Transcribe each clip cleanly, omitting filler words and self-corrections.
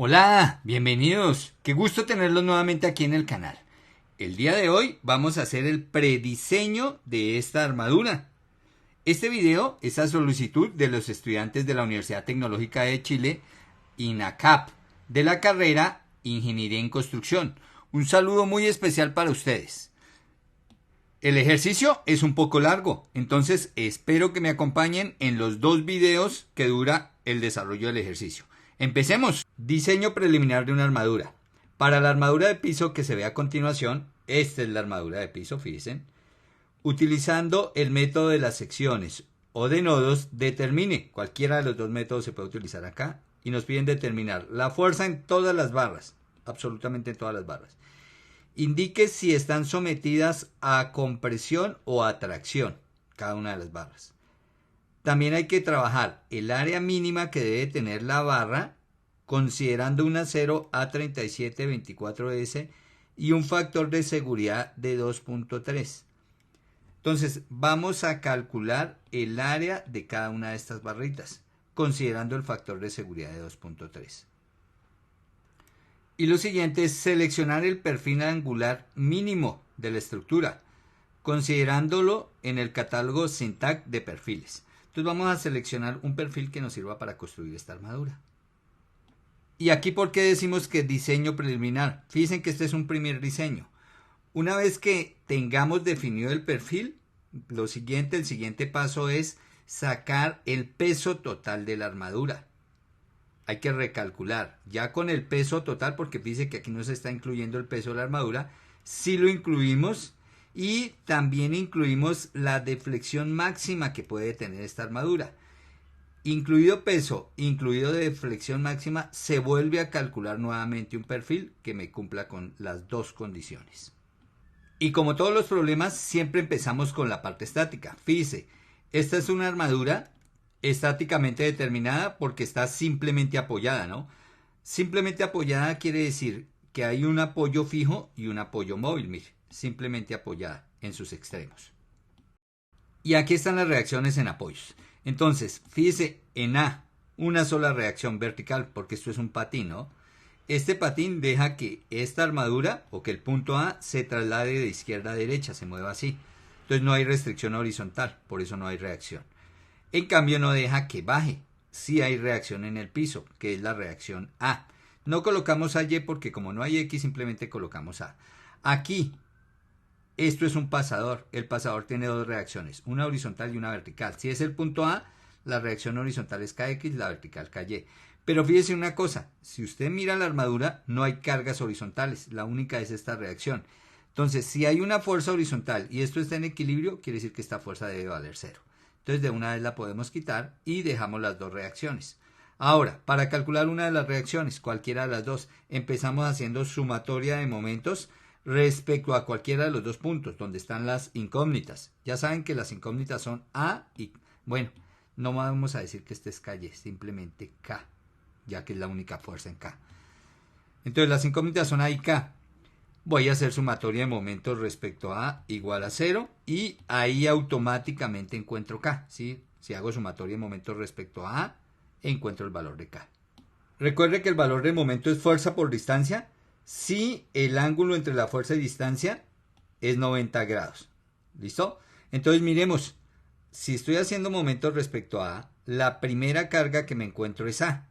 Hola, bienvenidos. Qué gusto tenerlos nuevamente aquí en el canal. El día de hoy vamos a hacer el prediseño de esta armadura. Este video es a solicitud de los estudiantes de la Universidad Tecnológica de Chile, INACAP, de la carrera Ingeniería en Construcción. Un saludo muy especial para ustedes. El ejercicio es un poco largo, entonces espero que me acompañen en los dos videos que dura el desarrollo del ejercicio. Empecemos. Diseño preliminar de una armadura. Para la armadura de piso que se ve a continuación, esta es la armadura de piso, fíjense. Utilizando el método de las secciones o de nodos, determine, cualquiera de los dos métodos se puede utilizar acá, y nos piden determinar la fuerza en todas las barras, absolutamente en todas las barras. Indique si están sometidas a compresión o a tracción, cada una de las barras. También hay que trabajar el área mínima que debe tener la barra, considerando un acero A3724S y un factor de seguridad de 2.3. Entonces vamos a calcular el área de cada una de estas barritas, considerando el factor de seguridad de 2.3. Y lo siguiente es seleccionar el perfil angular mínimo de la estructura, considerándolo en el catálogo SINTAC de perfiles. Entonces vamos a seleccionar un perfil que nos sirva para construir esta armadura. Y aquí, ¿por qué decimos que diseño preliminar? Fíjense que este es un primer diseño. Una vez que tengamos definido el perfil, el siguiente paso es sacar el peso total de la armadura. Hay que recalcular, ya con el peso total, porque fíjense que aquí no se está incluyendo el peso de la armadura, sí lo incluimos. Y también incluimos la deflexión máxima que puede tener esta armadura. Incluido peso, incluido deflexión máxima, se vuelve a calcular nuevamente un perfil que me cumpla con las dos condiciones. Y como todos los problemas, siempre empezamos con la parte estática. Fíjese, esta es una armadura estáticamente determinada porque está simplemente apoyada, ¿no? Simplemente apoyada quiere decir que hay un apoyo fijo y un apoyo móvil, mire, simplemente apoyada en sus extremos. Y aquí están las reacciones en apoyos. Entonces, fíjese en A, una sola reacción vertical, porque esto es un patín, ¿no? Este patín deja que esta armadura, o que el punto A, se traslade de izquierda a derecha, se mueva así. Entonces no hay restricción horizontal, por eso no hay reacción. En cambio no deja que baje, sí hay reacción en el piso, que es la reacción A. No colocamos a Y porque como no hay X, simplemente colocamos A. Aquí, esto es un pasador. El pasador tiene dos reacciones, una horizontal y una vertical. Si es el punto A, la reacción horizontal es KX, la vertical KY. Pero fíjese una cosa, si usted mira la armadura, no hay cargas horizontales, la única es esta reacción. Entonces, si hay una fuerza horizontal y esto está en equilibrio, quiere decir que esta fuerza debe valer 0. Entonces, de una vez la podemos quitar y dejamos las dos reacciones. Ahora, para calcular una de las reacciones, cualquiera de las dos, empezamos haciendo sumatoria de momentos respecto a cualquiera de los dos puntos donde están las incógnitas. Ya saben que las incógnitas son A y, bueno, no vamos a decir que este es KY, simplemente K, ya que es la única fuerza en K. Entonces las incógnitas son A y K. Voy a hacer sumatoria de momentos respecto a A igual a 0 y ahí automáticamente encuentro K, ¿sí? Si hago sumatoria de momentos respecto a A, encuentro el valor de K. Recuerde que el valor de momento es fuerza por distancia si el ángulo entre la fuerza y distancia es 90 grados. ¿Listo? Entonces miremos, si estoy haciendo momentos respecto a A, la primera carga que me encuentro es A.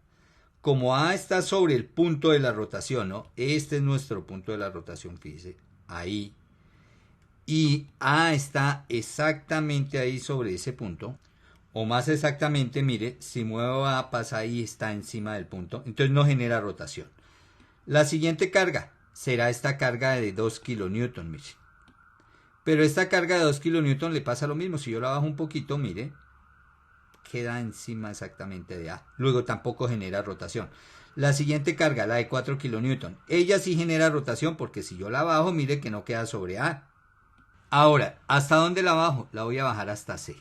Como A está sobre el punto de la rotación, ¿no? Este es nuestro punto de la rotación, fíjese, ahí. Y A está exactamente ahí sobre ese punto. O más exactamente, mire, si muevo A, pasa ahí, está encima del punto. Entonces no genera rotación. La siguiente carga será esta carga de 2 kilonewton, mire. Pero esta carga de 2 kilonewton le pasa lo mismo. Si yo la bajo un poquito, mire, queda encima exactamente de A. Luego tampoco genera rotación. La siguiente carga, la de 4 kilonewton. Ella sí genera rotación porque si yo la bajo, mire que no queda sobre A. Ahora, ¿hasta dónde la bajo? La voy a bajar hasta C.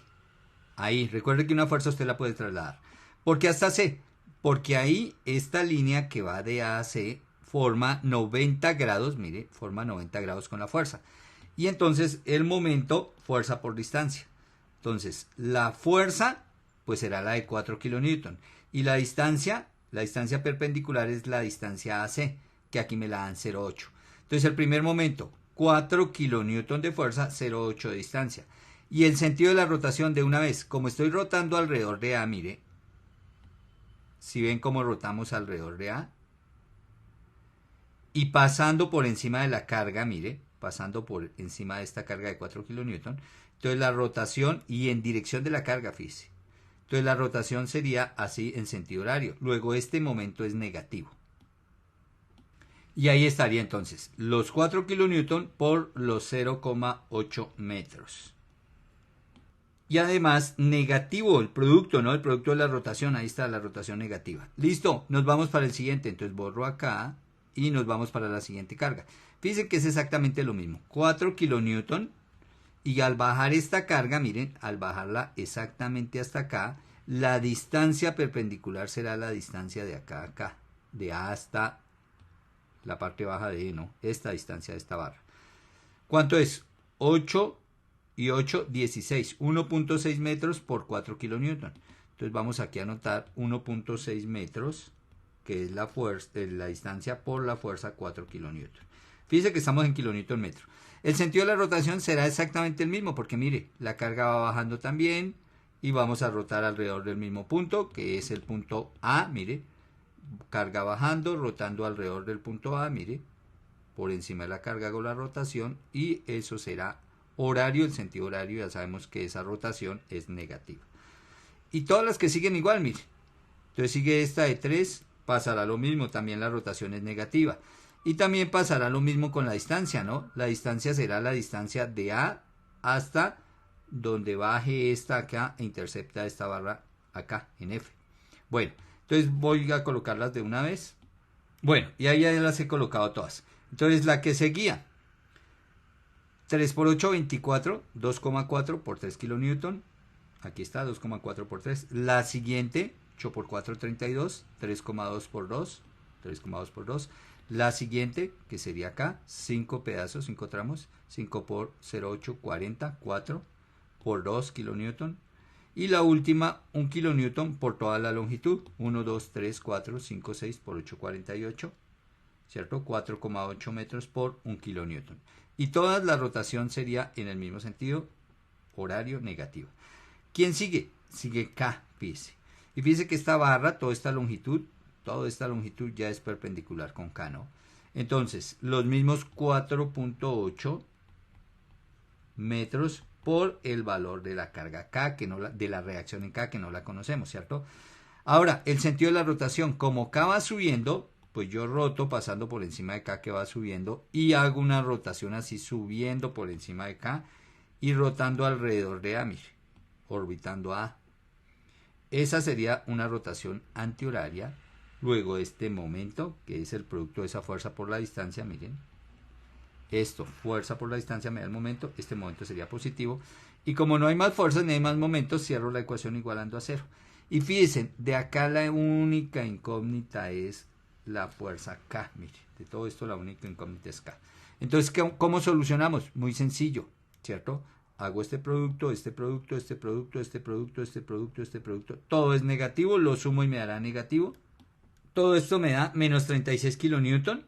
Ahí, recuerde que una fuerza usted la puede trasladar. ¿Por qué hasta C? Porque ahí esta línea que va de A a C forma 90 grados, mire, forma 90 grados con la fuerza. Y entonces el momento, fuerza por distancia. Entonces, la fuerza, pues será la de 4 kilonewton. Y la distancia, La distancia perpendicular es la distancia AC, que aquí me la dan 0,8. Entonces el primer momento, 4 kilonewton de fuerza, 0,8 de distancia. Y el sentido de la rotación de una vez, como estoy rotando alrededor de A, mire, si ven cómo rotamos alrededor de A, y pasando por encima de la carga, mire, pasando por encima de esta carga de 4 kilonewton, entonces la rotación y en dirección de la carga, fíjese. Entonces la rotación sería así en sentido horario. Luego este momento es negativo. Y ahí estaría entonces los 4 kilonewton por los 0,8 metros. Y además negativo el producto, ¿no? El producto de la rotación, ahí está la rotación negativa. Listo, nos vamos para el siguiente. Entonces borro acá y nos vamos para la siguiente carga. Fíjense que es exactamente lo mismo. 4 kilonewton. Y al bajar esta carga, miren, al bajarla exactamente hasta acá, la distancia perpendicular será la distancia de acá a acá. De A hasta la parte baja de E, ¿no? Esta distancia de esta barra. ¿Cuánto es? 8 y 8, 16. 1.6 metros por 4 kilonewton. Entonces vamos aquí a anotar 1.6 metros, que es la distancia por la fuerza 4 kilonewton. Fíjense que estamos en kilonewton metro. El sentido de la rotación será exactamente el mismo, porque mire, la carga va bajando también y vamos a rotar alrededor del mismo punto, que es el punto A, mire. Carga bajando, rotando alrededor del punto A, mire. Por encima de la carga hago la rotación y eso será horario. El sentido horario ya sabemos que esa rotación es negativa. Y todas las que siguen igual, mire. Entonces sigue esta de 3, pasará lo mismo, también la rotación es negativa. Y también pasará lo mismo con la distancia, ¿no? La distancia será la distancia de A hasta donde baje esta acá e intercepta esta barra acá en F. Bueno, entonces voy a colocarlas de una vez. Bueno, y ahí ya las he colocado todas. Entonces la que seguía, 3 por 8, 24, 2,4 por 3 kilonewton. Aquí está, 2,4 por 3. La siguiente, 8 por 4, 32, 3,2 por 2, 3,2 por 2. La siguiente, que sería acá, 5 pedazos, 5 tramos, 5 por 0,8, 40, 4 por 2 kilonewton. Y la última, 1 kilonewton por toda la longitud, 1, 2, 3, 4, 5, 6 por 8, 48, ¿cierto? 4,8 metros por 1 kilonewton. Y toda la rotación sería en el mismo sentido, horario negativo. ¿Quién sigue? Sigue K, fíjese. Y fíjese que esta barra, toda esta longitud ya es perpendicular con K, ¿no? Entonces, los mismos 4.8 metros por el valor de la carga K, de la reacción en K, que no la conocemos, ¿cierto? Ahora, el sentido de la rotación, como K va subiendo, pues yo roto pasando por encima de K que va subiendo y hago una rotación así subiendo por encima de K y rotando alrededor de A, mire, orbitando A. Esa sería una rotación antihoraria. Luego este momento, que es el producto de esa fuerza por la distancia, miren. Esto, fuerza por la distancia me da el momento, este momento sería positivo. Y como no hay más fuerzas ni hay más momentos, cierro la ecuación igualando a 0. Y fíjense, de acá la única incógnita es la fuerza K. Mire, de todo esto la única incógnita es K. Entonces, ¿cómo solucionamos? Muy sencillo, ¿cierto? Hago este producto, este producto, este producto, este producto, este producto, este producto. Todo es negativo, lo sumo y me dará negativo. Todo esto me da menos 36 kilonewton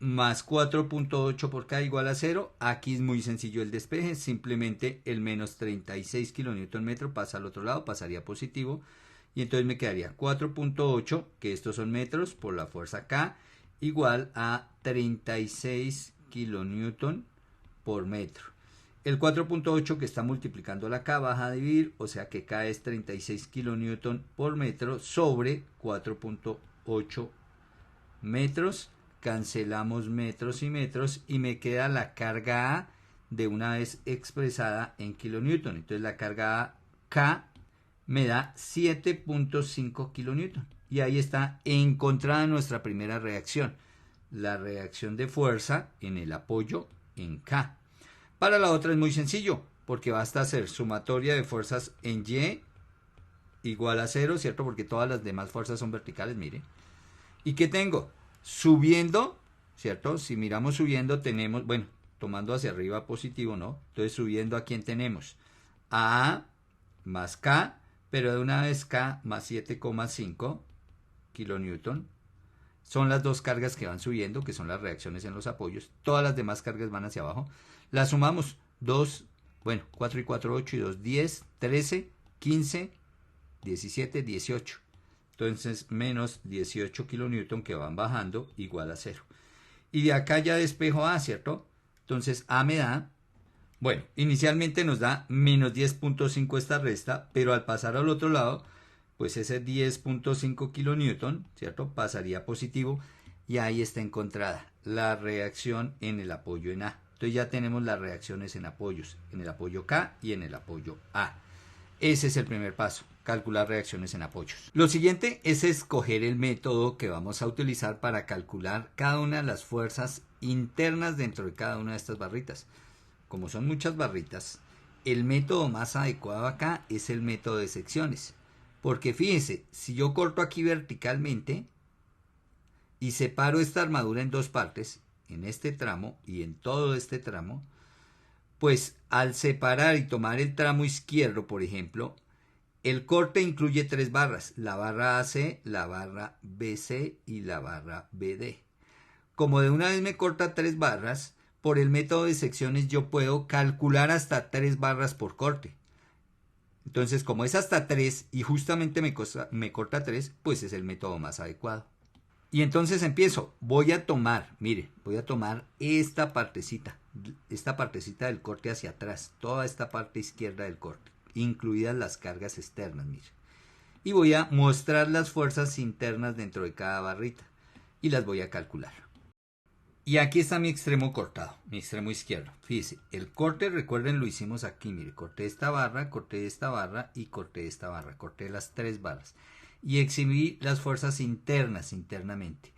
más 4.8 por K igual a 0. Aquí es muy sencillo el despeje. Simplemente el menos 36 kilonewton metro pasa al otro lado, pasaría positivo. Y entonces me quedaría 4.8, que estos son metros, por la fuerza K, igual a 36 kilonewton por metro. El 4.8 que está multiplicando la K baja a dividir, o sea que K es 36 kilonewton por metro sobre 4.8 metros. Cancelamos metros y metros y me queda la carga A de una vez expresada en kilonewton. Entonces la carga A, K, me da 7.5 kilonewton. Y ahí está encontrada nuestra primera reacción. La reacción de fuerza en el apoyo en K. Para la otra es muy sencillo, porque basta hacer sumatoria de fuerzas en Y igual a 0, ¿cierto? Porque todas las demás fuerzas son verticales, mire. ¿Y qué tengo? Subiendo, ¿cierto? Si miramos subiendo tenemos, bueno, tomando hacia arriba positivo, ¿no? Entonces subiendo, ¿a quién tenemos? A más K, pero de una vez K más 7,5 kilonewton. Son las dos cargas que van subiendo, que son las reacciones en los apoyos. Todas las demás cargas van hacia abajo. Las sumamos. 2, bueno, 4 y 4, 8 y 2, 10, 13, 15, 17, 18. Entonces, menos 18 kilonewton que van bajando igual a 0. Y de acá ya despejo A, ¿cierto? Entonces, A me da, bueno, inicialmente nos da menos 10.5 esta resta, pero al pasar al otro lado, pues ese 10.5 kilonewton, ¿cierto? Pasaría a positivo y ahí está encontrada la reacción en el apoyo en A. Entonces ya tenemos las reacciones en apoyos, en el apoyo K y en el apoyo A. Ese es el primer paso, calcular reacciones en apoyos. Lo siguiente es escoger el método que vamos a utilizar para calcular cada una de las fuerzas internas dentro de cada una de estas barritas. Como son muchas barritas, el método más adecuado acá es el método de secciones. Porque fíjense, si yo corto aquí verticalmente y separo esta armadura en dos partes, en este tramo y en todo este tramo, pues al separar y tomar el tramo izquierdo, por ejemplo, el corte incluye tres barras, la barra AC, la barra BC y la barra BD. Como de una vez me corta tres barras, por el método de secciones yo puedo calcular hasta tres barras por corte. Entonces, como es hasta 3 y justamente me corta 3, pues es el método más adecuado. Y entonces empiezo. Voy a tomar, mire, voy a tomar esta partecita del corte hacia atrás, toda esta parte izquierda del corte, incluidas las cargas externas, mire. Y voy a mostrar las fuerzas internas dentro de cada barrita y las voy a calcular. Y aquí está mi extremo cortado, mi extremo izquierdo. Fíjese, el corte, recuerden, lo hicimos aquí. Mire, corté esta barra y corté esta barra. Corté las tres barras. Y exhibí las fuerzas internas, internamente.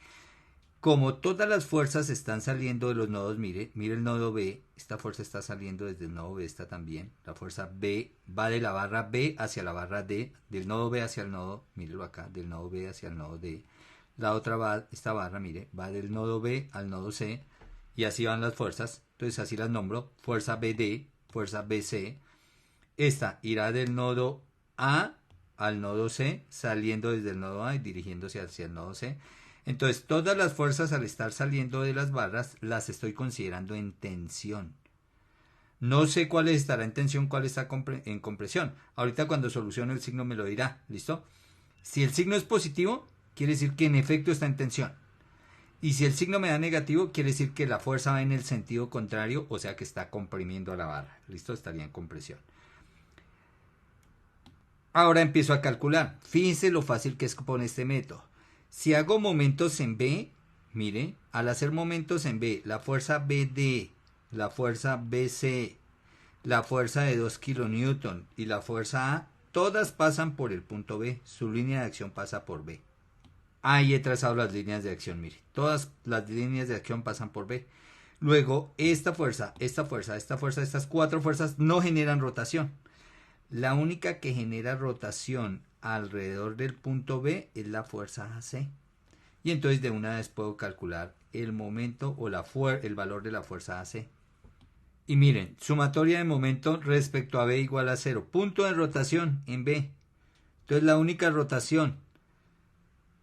Como todas las fuerzas están saliendo de los nodos, mire el nodo B. Esta fuerza está saliendo desde el nodo B, esta también. La fuerza B va de la barra B hacia la barra D. Del nodo B hacia el nodo, mírelo acá, del nodo B hacia el nodo D. La otra va, esta barra, mire, va del nodo B al nodo C y así van las fuerzas. Entonces así las nombro, fuerza BD, fuerza BC. Esta irá del nodo A al nodo C, saliendo desde el nodo A y dirigiéndose hacia el nodo C. Entonces todas las fuerzas al estar saliendo de las barras las estoy considerando en tensión. No sé cuál estará en tensión, cuál está en compresión. Ahorita cuando solucione el signo me lo dirá, ¿listo? Si el signo es positivo, quiere decir que en efecto está en tensión. Y si el signo me da negativo, quiere decir que la fuerza va en el sentido contrario, o sea que está comprimiendo a la barra. ¿Listo? Estaría en compresión. Ahora empiezo a calcular. Fíjense lo fácil que es con este método. Si hago momentos en B, mire, al hacer momentos en B, la fuerza BD, la fuerza BC, la fuerza de 2 kilonewton y la fuerza A, todas pasan por el punto B. Su línea de acción pasa por B. Ahí he trazado las líneas de acción, mire. Todas las líneas de acción pasan por B. Luego, esta fuerza, estas cuatro fuerzas no generan rotación. La única que genera rotación alrededor del punto B es la fuerza AC. Y entonces de una vez puedo calcular el momento o el valor de la fuerza AC. Y miren, sumatoria de momento respecto a B igual a 0. Punto de rotación en B. Entonces la única rotación,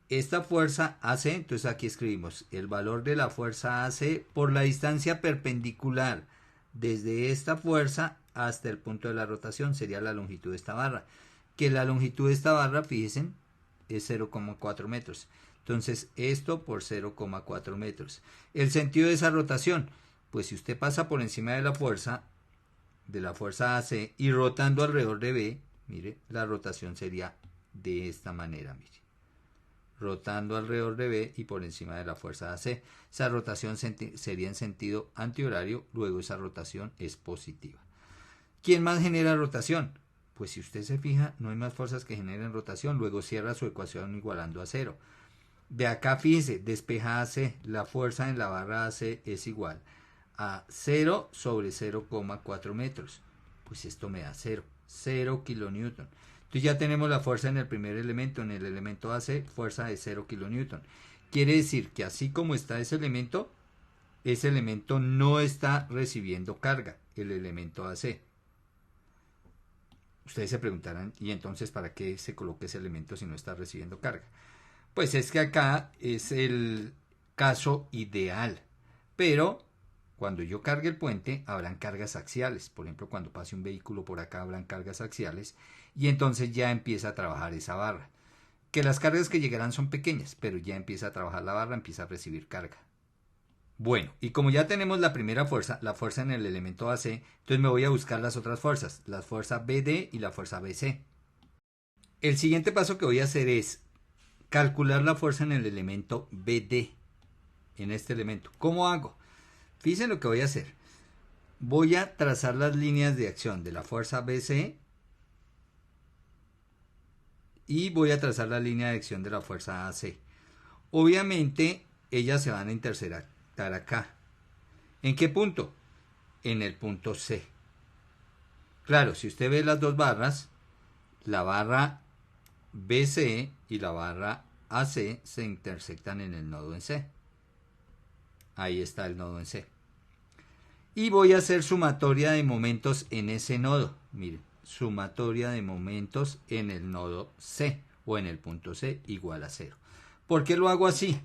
esta fuerza AC, entonces aquí escribimos el valor de la fuerza AC por la distancia perpendicular desde esta fuerza hasta el punto de la rotación, sería la longitud de esta barra. Que la longitud de esta barra, fíjense, es 0,4 metros. Entonces esto por 0,4 metros. El sentido de esa rotación, pues si usted pasa por encima de la fuerza AC y rotando alrededor de B, mire, la rotación sería de esta manera, mire. Rotando alrededor de B y por encima de la fuerza AC. Esa rotación sería en sentido antihorario, luego esa rotación es positiva. ¿Quién más genera rotación? Pues si usted se fija, no hay más fuerzas que generen rotación, luego cierra su ecuación igualando a 0. De acá, fíjese, despeja AC, la fuerza en la barra AC es igual a 0 sobre 0,4 metros. Pues esto me da 0 kilonewton. Entonces ya tenemos la fuerza en el primer elemento, en el elemento AC, fuerza de 0 kilonewton. Quiere decir que así como está ese elemento no está recibiendo carga, el elemento AC. Ustedes se preguntarán, ¿y entonces para qué se coloca ese elemento si no está recibiendo carga? Pues es que acá es el caso ideal, pero cuando yo cargue el puente habrán cargas axiales. Por ejemplo, cuando pase un vehículo por acá habrán cargas axiales y entonces ya empieza a trabajar esa barra. Que las cargas que llegarán son pequeñas, pero ya empieza a trabajar la barra, empieza a recibir carga. Bueno, y como ya tenemos la primera fuerza, la fuerza en el elemento AC, entonces me voy a buscar las otras fuerzas, la fuerza BD y la fuerza BC. El siguiente paso que voy a hacer es calcular la fuerza en el elemento BD, en este elemento. ¿Cómo hago? Fíjense lo que voy a hacer. Voy a trazar las líneas de acción de la fuerza BC y voy a trazar la línea de acción de la fuerza AC. Obviamente, ellas se van a intersectar acá. ¿En qué punto? En el punto C. Claro, si usted ve las dos barras, la barra BC y la barra AC se intersectan en el nodo en C. Ahí está el nodo en C. Y voy a hacer sumatoria de momentos en ese nodo. Miren, sumatoria de momentos en el nodo C o en el punto C igual a 0. ¿Por qué lo hago así?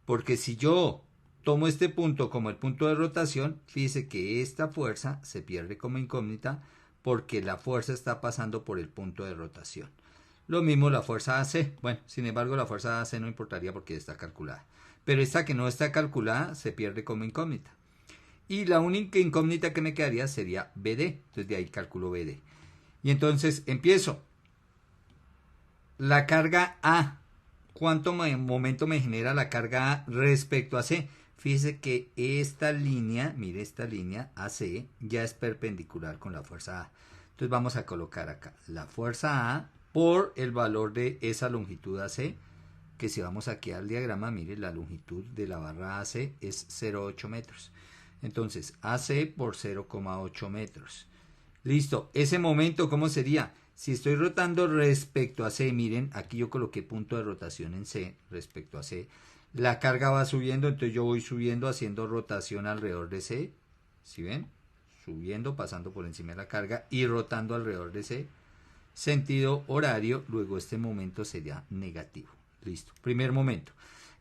Porque si yo tomo este punto como el punto de rotación, fíjese que esta fuerza se pierde como incógnita porque la fuerza está pasando por el punto de rotación. Lo mismo la fuerza AC. Bueno, sin embargo, la fuerza AC no importaría porque está calculada. Pero esta que no está calculada se pierde como incógnita. Y la única incógnita que me quedaría sería BD. Entonces de ahí calculo BD. Y entonces empiezo. La carga A. ¿Cuánto momento me genera la carga A respecto a C? Fíjese que esta línea, mire esta línea AC, ya es perpendicular con la fuerza A. Entonces vamos a colocar acá la fuerza A por el valor de esa longitud AC, que si vamos aquí al diagrama, mire la longitud de la barra AC es 0,8 metros. Entonces AC por 0,8 metros. Listo, ese momento, ¿cómo sería? Si estoy rotando respecto a C, miren, aquí yo coloqué punto de rotación en C respecto a C. La carga va subiendo, entonces yo voy subiendo, haciendo rotación alrededor de C. ¿Sí ven? Subiendo, pasando por encima de la carga y rotando alrededor de C. Sentido horario, luego este momento sería negativo. Listo, primer momento.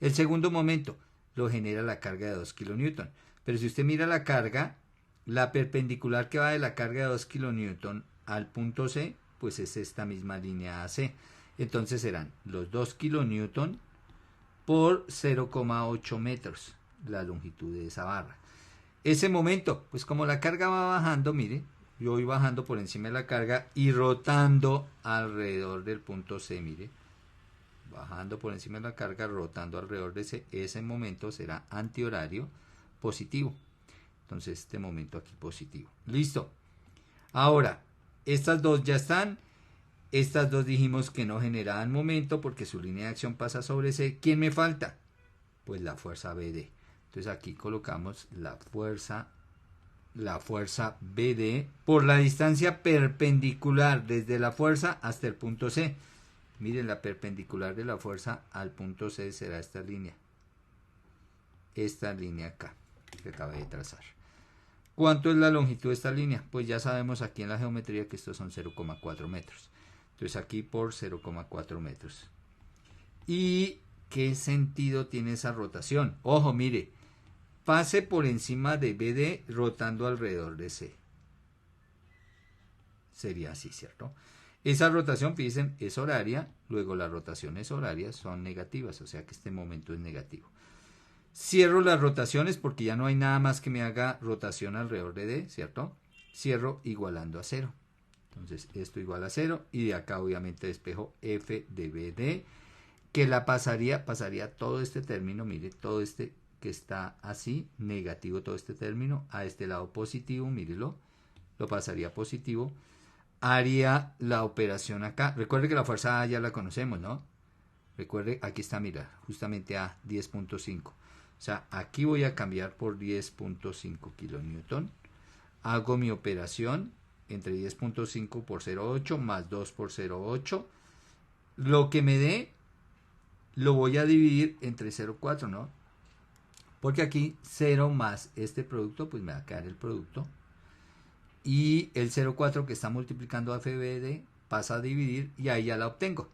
El segundo momento lo genera la carga de 2 kN. Pero si usted mira la carga, la perpendicular que va de la carga de 2 kN al punto C, pues es esta misma línea AC. Entonces serán los 2 kN por 0,8 metros la longitud de esa barra. Ese momento, pues como la carga va bajando, mire, yo voy bajando por encima de la carga y rotando alrededor del punto C, mire, bajando por encima de la carga, rotando alrededor de C, ese momento será antihorario positivo. Entonces este momento aquí positivo. Listo. Ahora, estas dos ya están. Estas dos dijimos que no generaban momento porque su línea de acción pasa sobre C. ¿Quién me falta? Pues la fuerza BD. Entonces aquí colocamos la fuerza BD por la distancia perpendicular desde la fuerza hasta el punto C. Miren, la perpendicular de la fuerza al punto C será esta línea. Esta línea acá que acabé de trazar. ¿Cuánto es la longitud de esta línea? Pues ya sabemos aquí en la geometría que estos son 0,4 metros. Entonces aquí por 0,4 metros. ¿Y qué sentido tiene esa rotación? Ojo, mire, pase por encima de BD rotando alrededor de C. Sería así, ¿cierto? Esa rotación, fíjense, es horaria, luego las rotaciones horarias son negativas, o sea que este momento es negativo. Cierro las rotaciones porque ya no hay nada más que me haga rotación alrededor de D, ¿cierto? Cierro igualando a 0. Entonces esto igual a 0 y de acá obviamente despejo F de BD, que la pasaría todo este término, mire, todo este que está así, negativo todo este término, a este lado positivo, mírelo, lo pasaría positivo, haría la operación acá. Recuerde que la fuerza A ya la conocemos, ¿no? Recuerde, aquí está, mira, justamente A, 10.5. O sea, aquí voy a cambiar por 10.5 kN. Hago mi operación entre 10.5 por 0,8 más 2 por 0,8. Lo que me dé, lo voy a dividir entre 0,4, ¿no? Porque aquí 0 más este producto, pues me va a quedar el producto. Y el 0,4 que está multiplicando a FBD pasa a dividir y ahí ya la obtengo.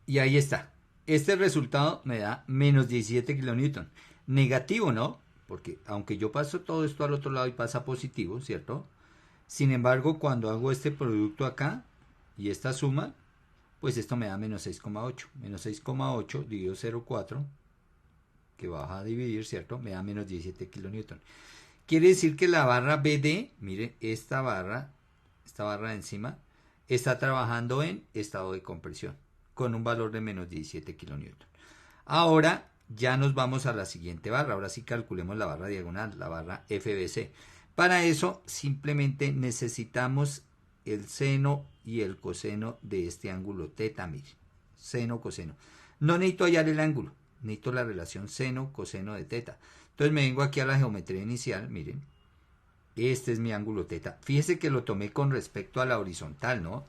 Y ahí está. Este resultado me da menos 17 kilonewton. Negativo, ¿no? Porque aunque yo paso todo esto al otro lado y pasa positivo, ¿cierto? Sin embargo, cuando hago este producto acá y esta suma, pues esto me da menos 6,8. Menos 6,8 dividido 0,4, que baja a dividir, ¿cierto? Me da menos 17 kilonewton. Quiere decir que la barra BD, mire, esta barra de encima, está trabajando en estado de compresión, con un valor de menos 17 kilonewton. Ahora ya nos vamos a la siguiente barra. Ahora sí calculemos la barra diagonal, la barra FBC. Para eso simplemente necesitamos el seno y el coseno de este ángulo teta, mire. Seno, coseno. No necesito hallar el ángulo, necesito la relación seno, coseno de teta. Entonces me vengo aquí a la geometría inicial, miren. Este es mi ángulo teta. Fíjese que lo tomé con respecto a la horizontal, ¿no?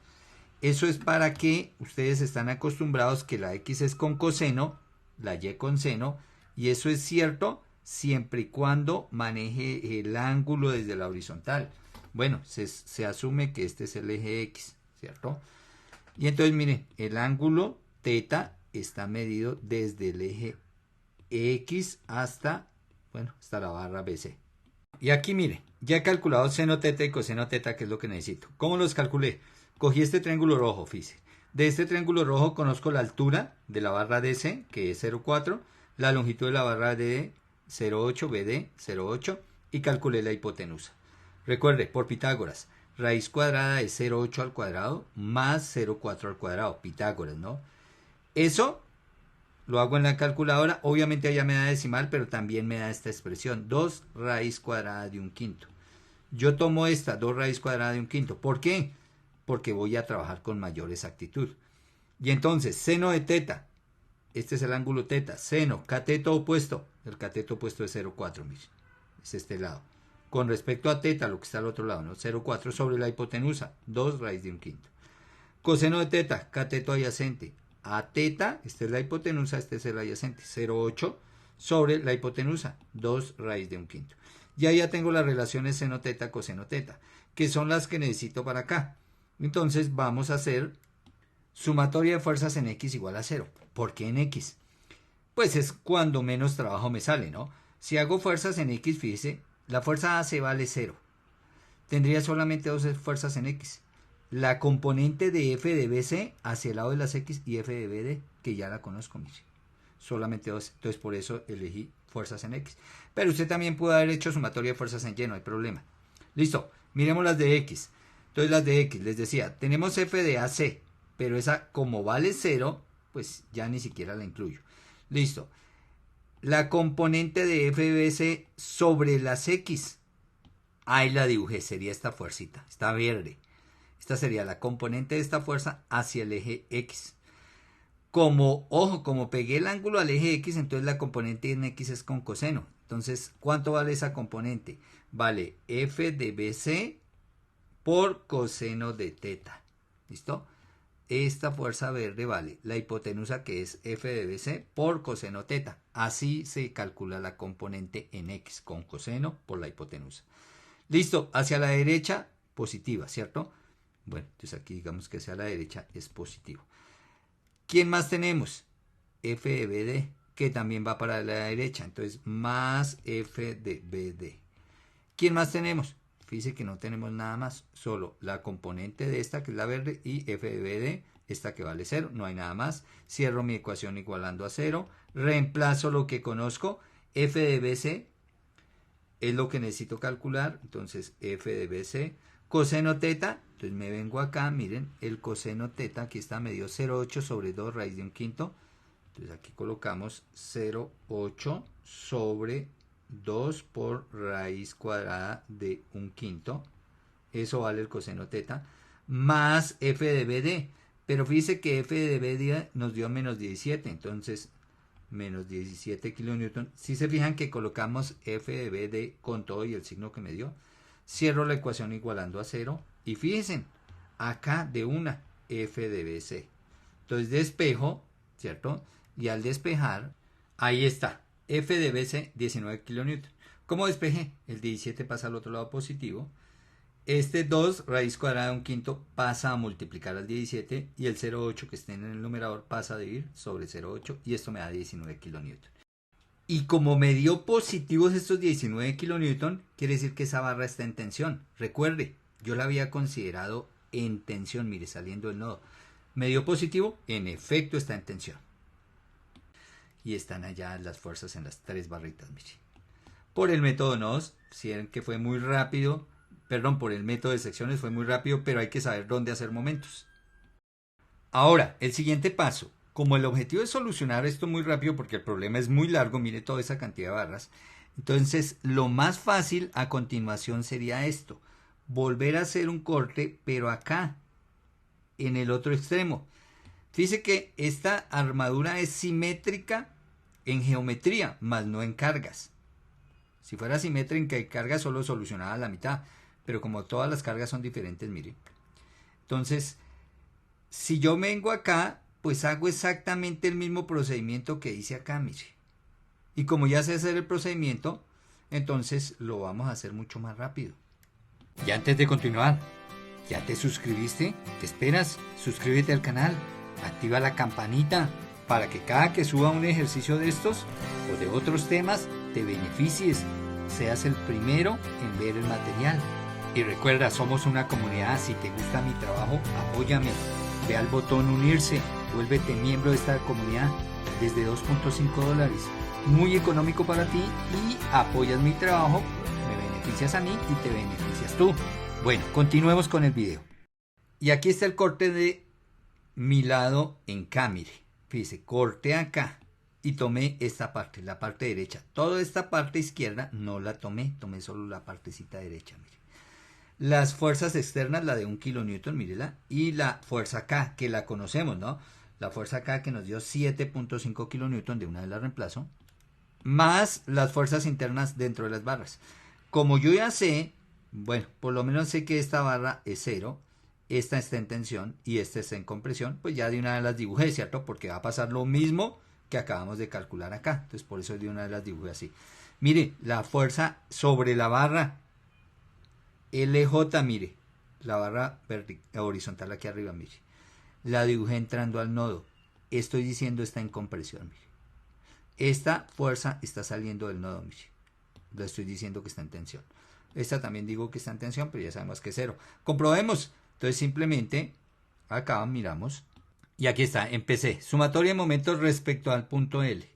Eso es para que ustedes están acostumbrados que la X es con coseno, la Y con seno, y eso es cierto siempre y cuando maneje el ángulo desde la horizontal. Bueno, se asume que este es el eje X, ¿cierto? Y entonces miren, el ángulo teta está medido desde el eje X hasta, bueno, hasta la barra BC. Y aquí miren, ya he calculado seno teta y coseno teta, que es lo que necesito. ¿Cómo los calculé? Cogí este triángulo rojo, fíjense. De este triángulo rojo conozco la altura de la barra DC, que es 0,4, la longitud de la barra de 0,8, BD 0,8, y calculé la hipotenusa. Recuerde, por Pitágoras, raíz cuadrada de 0,8 al cuadrado más 0,4 al cuadrado. Pitágoras, ¿no? Eso lo hago en la calculadora. Obviamente allá me da decimal, pero también me da esta expresión, 2 raíz cuadrada de un quinto. Yo tomo esta, 2 raíz cuadrada de un quinto. ¿Por qué? Porque voy a trabajar con mayor exactitud. Y entonces, seno de teta, este es el ángulo teta, seno, cateto opuesto, el cateto opuesto es 0,4, miren, es este lado. Con respecto a teta, lo que está al otro lado, ¿no? 0,4 sobre la hipotenusa, 2 raíz de un quinto. Coseno de teta, cateto adyacente, a teta, esta es la hipotenusa, este es el adyacente, 0,8 sobre la hipotenusa, 2 raíz de un quinto. Ya tengo las relaciones seno teta, coseno teta, que son las que necesito para acá. Entonces vamos a hacer sumatoria de fuerzas en X igual a 0. ¿Por qué en X? Pues es cuando menos trabajo me sale, ¿no? Si hago fuerzas en X, fíjese, la fuerza AC vale 0. Tendría solamente dos fuerzas en X. La componente de F de BC hacia el lado de las X y F de BD, que ya la conozco, mire. Solamente dos. Entonces por eso elegí fuerzas en X. Pero usted también puede haber hecho sumatoria de fuerzas en Y, no hay problema. Listo, miremos las de X. Entonces las de X, les decía, tenemos F de AC, pero esa como vale 0, pues ya ni siquiera la incluyo. Listo. La componente de FBC sobre las X. Ahí la dibujé, sería esta fuercita, está verde. Esta sería la componente de esta fuerza hacia el eje X. Ojo, como pegué el ángulo al eje X, entonces la componente en X es con coseno. Entonces, ¿cuánto vale esa componente? Vale F de BC por coseno de teta. ¿Listo? Esta fuerza verde vale la hipotenusa, que es F de BC por coseno teta. Así se calcula la componente en X, con coseno por la hipotenusa. Listo, hacia la derecha, positiva, ¿cierto? Bueno, entonces aquí digamos que hacia la derecha es positivo. ¿Quién más tenemos? F de BD, que también va para la derecha, entonces más F de BD. ¿Quién más tenemos? Fíjense que no tenemos nada más, solo la componente de esta, que es la verde, y F de BD, esta que vale 0, no hay nada más. Cierro mi ecuación igualando a 0, reemplazo lo que conozco, F de BC es lo que necesito calcular, entonces F de BC, coseno teta, entonces me vengo acá, miren, el coseno teta, aquí está, me dio 0,8 sobre 2 raíz de un quinto, entonces aquí colocamos 0,8 sobre 2 por raíz cuadrada de un quinto, eso vale el coseno teta, más F de BD, pero fíjese que F de BD nos dio menos 17, entonces menos 17 kilonewton. Si se fijan que colocamos F de BD con todo y el signo que me dio, cierro la ecuación igualando a 0, y fíjense, acá de una F de BC. Entonces despejo, ¿cierto? Y al despejar, ahí está, F de BC 19 kilonewton. ¿Cómo despejé? El 17 pasa al otro lado positivo, Este 2 raíz cuadrada de un quinto pasa a multiplicar al 17 y el 0,8 que esté en el numerador pasa a dividir sobre 0,8 y esto me da 19 kilonewton. Y como me dio positivos estos 19 kilonewton, quiere decir que esa barra está en tensión. Recuerde, yo la había considerado en tensión, mire, saliendo del nodo. Me dio positivo, en efecto está en tensión. Y están allá las fuerzas en las tres barritas, mire. Por el método nodos, si ven que fue muy rápido, por el método de secciones fue muy rápido, pero hay que saber dónde hacer momentos. Ahora, el siguiente paso. Como el objetivo es solucionar esto muy rápido porque el problema es muy largo, mire toda esa cantidad de barras. Entonces, lo más fácil a continuación sería esto. Volver a hacer un corte, pero acá, en el otro extremo. Fíjese que esta armadura es simétrica en geometría, más no en cargas. Si fuera simétrica en cargas, solo solucionaba la mitad. Pero como todas las cargas son diferentes, mire. Entonces, si yo vengo acá, pues hago exactamente el mismo procedimiento que hice acá, mire. Y como ya sé hacer el procedimiento, entonces lo vamos a hacer mucho más rápido. Y antes de continuar, ¿ya te suscribiste? ¿Qué esperas? Suscríbete al canal, activa la campanita para que cada que suba un ejercicio de estos o de otros temas te beneficies, seas el primero en ver el material. Y recuerda, somos una comunidad. Si te gusta mi trabajo, apóyame. Ve al botón unirse, vuélvete miembro de esta comunidad desde $2.5. Muy económico para ti y apoyas mi trabajo, me beneficias a mí y te beneficias tú. Bueno, continuemos con el video. Y aquí está el corte de mi lado en K, mire. Fíjese, corté acá y tomé esta parte, la parte derecha. Toda esta parte izquierda no la tomé solo la partecita derecha, mire. Las fuerzas externas, la de 1 kilonewton, mírela, y la fuerza K, que la conocemos, ¿no? La fuerza K que nos dio 7.5 kilonewton, de una vez la reemplazo, más las fuerzas internas dentro de las barras. Como yo ya sé, bueno, por lo menos sé que esta barra es 0, esta está en tensión y esta está en compresión, pues ya de una vez las dibujé, ¿cierto? Porque va a pasar lo mismo que acabamos de calcular acá, entonces por eso de una vez las dibujé así. Mire, la fuerza sobre la barra LJ, mire, la barra horizontal aquí arriba, mire, la dibujé entrando al nodo. Estoy diciendo está en compresión, mire. Esta fuerza está saliendo del nodo, mire. Lo estoy diciendo que está en tensión. Esta también digo que está en tensión, pero ya sabemos que es 0. Comprobemos. Entonces simplemente acá miramos y aquí está, empecé. Sumatoria de momentos respecto al punto L.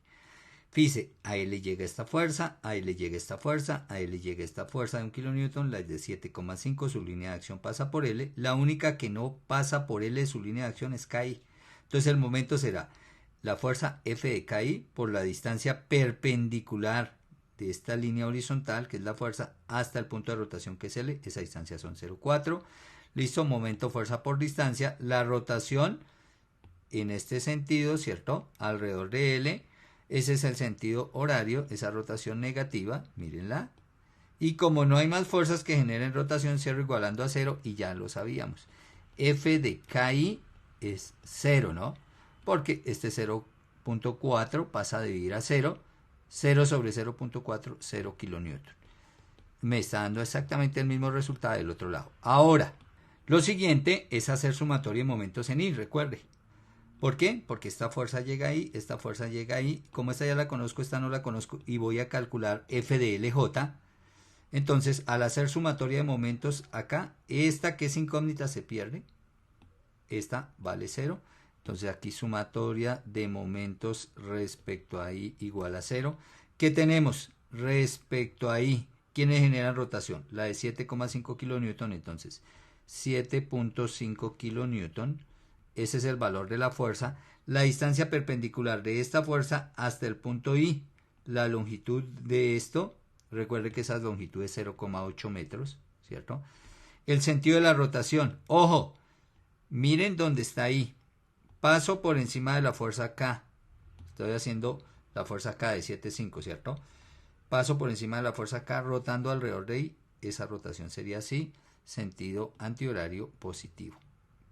Fíjese, a L llega esta fuerza, a L llega esta fuerza, a L llega esta fuerza de 1 kilonewton, la es de 7,5, su línea de acción pasa por L. La única que no pasa por L, su línea de acción es KI. Entonces el momento será la fuerza F de KI por la distancia perpendicular de esta línea horizontal, que es la fuerza, hasta el punto de rotación que es L. Esa distancia son 0,4. Listo, momento, fuerza por distancia. La rotación en este sentido, ¿cierto? Alrededor de L. Ese es el sentido horario, esa rotación negativa, mírenla. Y como no hay más fuerzas que generen rotación, cierro igualando a 0 y ya lo sabíamos. F de KI es 0, ¿no? Porque este 0.4 pasa a dividir a 0. 0 sobre 0.4, 0 kilonewton. Me está dando exactamente el mismo resultado del otro lado. Ahora, lo siguiente es hacer sumatoria de momentos en I, recuerde. ¿Por qué? Porque esta fuerza llega ahí, esta fuerza llega ahí. Como esta ya la conozco, esta no la conozco y voy a calcular F de LJ. Entonces, al hacer sumatoria de momentos acá, esta que es incógnita se pierde. Esta vale 0. Entonces aquí sumatoria de momentos respecto a I igual a 0. ¿Qué tenemos respecto a I? ¿Quiénes generan rotación? La de 7,5 kilonewton, entonces 7.5 kilonewton. Ese es el valor de la fuerza. La distancia perpendicular de esta fuerza hasta el punto I. La longitud de esto, recuerde que esa longitud es 0,8 metros, ¿cierto? El sentido de la rotación. Ojo, miren dónde está I. Paso por encima de la fuerza K. Estoy haciendo la fuerza K de 7,5, ¿cierto? Paso por encima de la fuerza K rotando alrededor de I. Esa rotación sería así. Sentido antihorario positivo.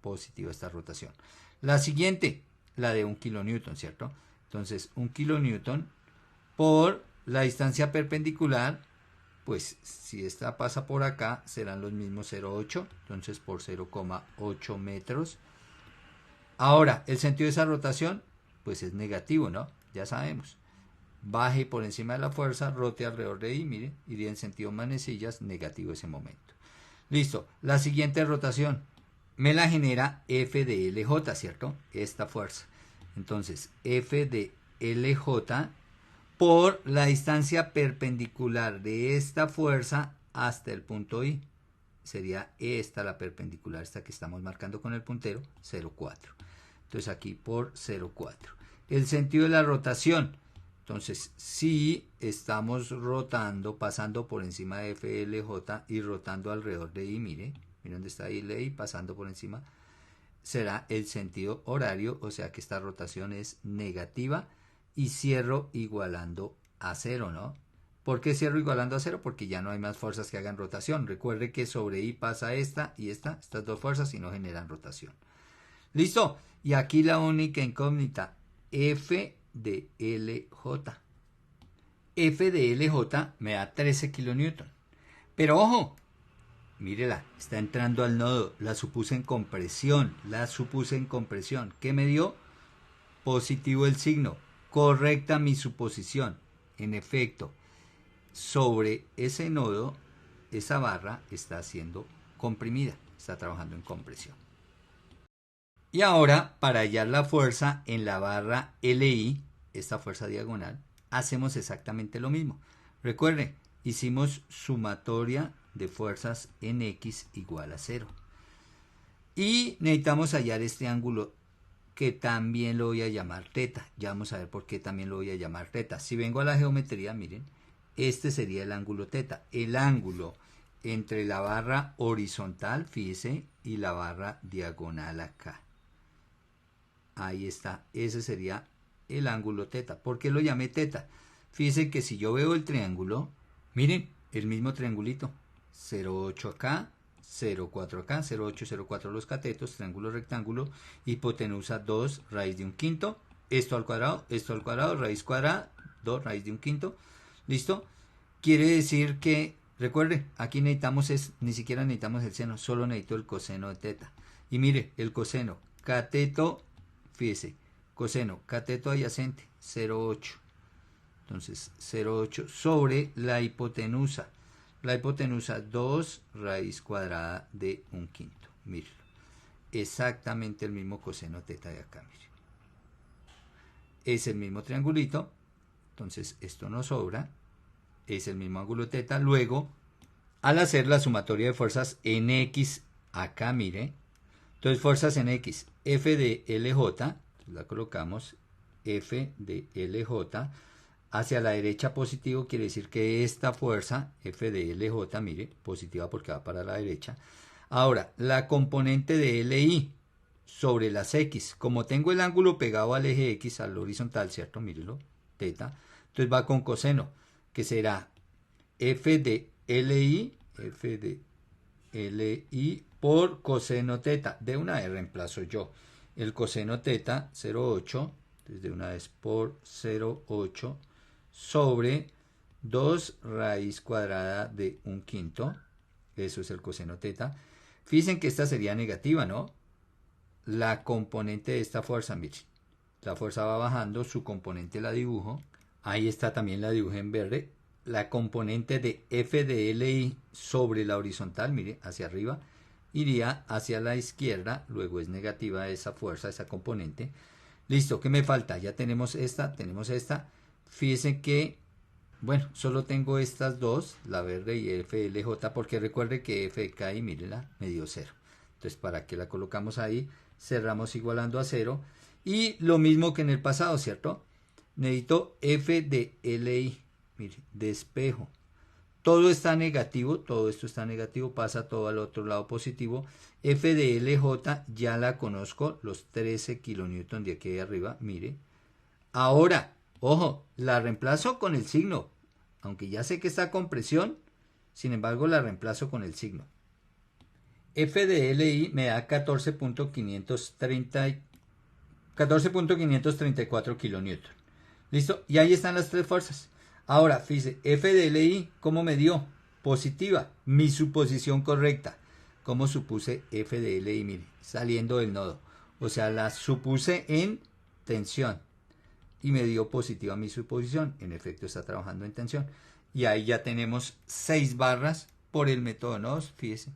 Positiva esta rotación. La siguiente, la de 1 kilonewton, ¿cierto? Entonces, 1 kilonewton por la distancia perpendicular pues si esta pasa por acá, serán los mismos 0,8, entonces por 0,8 metros. Ahora, el sentido de esa rotación, pues es negativo, ¿no? Ya sabemos. Baje por encima de la fuerza, rote alrededor de I, mire, iría en sentido manecillas, negativo ese momento. Listo, la siguiente rotación me la genera F de LJ, ¿cierto? Esta fuerza. Entonces, F de LJ por la distancia perpendicular de esta fuerza hasta el punto I. Sería esta la perpendicular, esta que estamos marcando con el puntero, 0,4. Entonces aquí por 0,4. El sentido de la rotación. Entonces, si estamos rotando, pasando por encima de FLJ y rotando alrededor de I, mire dónde está I, pasando por encima, será el sentido horario, o sea que esta rotación es negativa y cierro igualando a 0, ¿no? ¿Por qué cierro igualando a 0? Porque ya no hay más fuerzas que hagan rotación. Recuerde que sobre I pasa esta y estas dos fuerzas y no generan rotación. ¿Listo? Y aquí la única incógnita, F de LJ. F de LJ me da 13 kilonewton. Pero ojo, mírela, está entrando al nodo, la supuse en compresión, ¿Qué me dio? Positivo el signo, correcta mi suposición. En efecto, sobre ese nodo, esa barra está siendo comprimida, está trabajando en compresión. Y ahora, para hallar la fuerza en la barra LI, esta fuerza diagonal, hacemos exactamente lo mismo. Recuerden, hicimos sumatoria de fuerzas en X igual a 0. Y necesitamos hallar este ángulo que también lo voy a llamar teta. Ya vamos a ver por qué también lo voy a llamar teta. Si vengo a la geometría, miren, este sería el ángulo teta. El ángulo entre la barra horizontal, fíjese, y la barra diagonal acá. Ahí está, ese sería el ángulo teta. ¿Por qué lo llamé teta? Fíjense que si yo veo el triángulo, miren, el mismo triangulito, 0,8 acá, 0,4 acá, 0,8, 0,4 los catetos, triángulo rectángulo, hipotenusa 2, raíz de un quinto, esto al cuadrado, raíz cuadrada, 2, raíz de un quinto, ¿listo? Quiere decir que, recuerde, aquí necesitamos, ni siquiera necesitamos el seno, solo necesito el coseno de teta. Y mire, el coseno, cateto, fíjese, coseno, cateto adyacente, 0,8. Entonces, 0,8 sobre la hipotenusa. La hipotenusa, 2 raíz cuadrada de un quinto. Mírenlo. Exactamente el mismo coseno teta de acá, miren. Es el mismo triangulito. Entonces, esto no sobra. Es el mismo ángulo teta. Luego, al hacer la sumatoria de fuerzas en X, acá, mire. Entonces, fuerzas en X, F de LJ, la colocamos, F de LJ, hacia la derecha positivo, quiere decir que esta fuerza, F de LJ, mire, positiva porque va para la derecha. Ahora, la componente de LI sobre las X, como tengo el ángulo pegado al eje X, al horizontal, ¿cierto? Mírelo, teta, entonces va con coseno, que será F de LI por coseno teta. De una vez reemplazo yo el coseno teta 0,8, desde una vez por 0,8 sobre 2 raíz cuadrada de un quinto. Eso es el coseno teta. Fíjense que esta sería negativa, ¿no? La componente de esta fuerza, miren, la fuerza va bajando, su componente la dibujo. Ahí está, también la dibujé en verde. La componente de F de LI sobre la horizontal, mire, hacia arriba, iría hacia la izquierda, luego es negativa esa fuerza, esa componente. Listo, ¿qué me falta? Ya tenemos esta. Fíjense que, bueno, solo tengo estas dos, la verde y FLJ, porque recuerde que FKI, mírenla, me dio 0. Entonces, ¿para qué la colocamos ahí? Cerramos igualando a 0. Y lo mismo que en el pasado, ¿cierto? Necesito F de LI, mire, despejo. Todo está negativo, todo esto está negativo, pasa todo al otro lado positivo. F de LJ ya la conozco, los 13 kilonewton de aquí de arriba, mire. Ahora, ojo, la reemplazo con el signo. Aunque ya sé que está con presión, sin embargo la reemplazo con el signo. F de LI me da 14.534 kilonewton. ¿Listo? Y ahí están las tres fuerzas. Ahora, fíjese, F de LI, ¿cómo me dio? positiva, mi suposición correcta. Como supuse F de L y mire, saliendo del nodo. O sea, la supuse en tensión y me dio positiva mi suposición. En efecto está trabajando en tensión. Y ahí ya tenemos 6 barras por el método de nodos. Fíjense,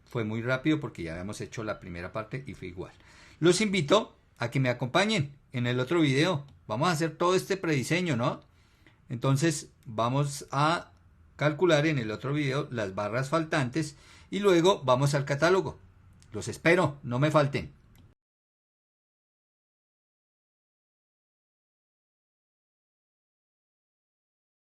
fue muy rápido porque ya habíamos hecho la primera parte y fue igual. Los invito a que me acompañen en el otro video. Vamos a hacer todo este prediseño, ¿no? Entonces vamos a calcular en el otro video las barras faltantes y luego vamos al catálogo. Los espero, no me falten.